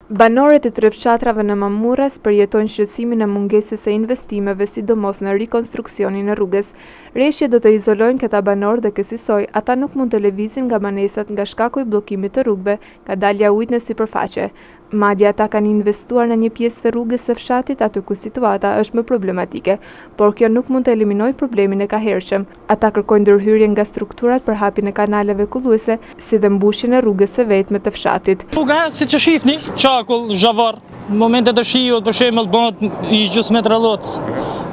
Banorët e tre fshatrave në Mamurras përjetojnë shqetësimin e mungesës së investimeve, sidomos në rikonstruksionin e rrugës. Rreshjet do të izolojnë këta banorë dhe kësaj ata nuk mund të lëvizin nga banesat nga shkaku i bllokimit të rrugëve, ka dalja ujit në sipërfaqe. Madje ata kanë investuar në një pjesë të rrugës së fshatit aty ku situata është më problematike, por kjo nuk mund të eliminojë problemin e kahershëm. Ata kërkojnë ndërhyrje nga strukturat për hapjen e kanaleve kulluese, si dhe mbushjen e rrugës së vetme të fshatit. Rruga, siç e shihni, çakull, zhavar. Në momentet e shiut, për shembull, bëhet i gjysmë loc.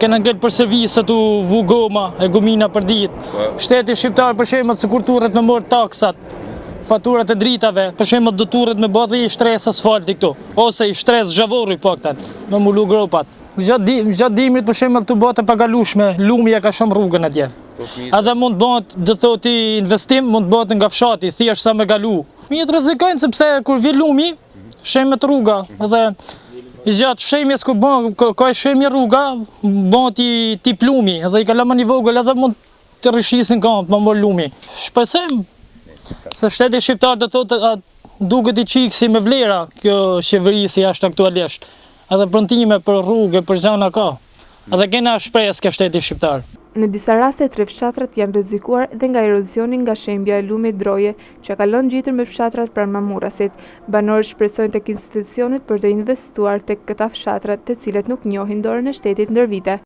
Kena ngel për servise tu vu goma e gomina për ditë. Shteti shqiptar për shembull sikur turret me mor taksat, faturat e dritave, për shembull do turret me bë i shtres asfalti këtu, ose i shtres zhavorri paktan, me mulu gropat. Gjatë dimrit për shembull tu bëhet e pagalueshme, lumi ja ka shumë rrugën atje. Edhe mund bëhet, do thotë investim, mund bëhet nga fshati, thjesht sa me galu. Fëmijët rrezikojnë sepse kur vjen lumi, shemet rruga, edhe gjatë shemjes kur bën ka shemje rruga, bëhet ti plumi, edhe i kalamani vogël edhe mund të rrishisin kamp, më mor lumi. Shpresojmë se shteti shqiptar do thotë duket i çiksi me vlera kjo qeverisi jashtë aktualisht. Edhe premtime për rrugë, për gjana ka. Edhe kena shpresë ke shteti shqiptar. Në disa raste tre fshatrat janë rrezikuar dhe nga erozionin nga shembja e lumit Droje, që ka lënë gjitër me fshatrat pranë Mamurrasit. Banorët shpresojnë tek institucionet për të investuar tek këta fshatrat, të cilët nuk njohin dorën e shtetit ndër vite.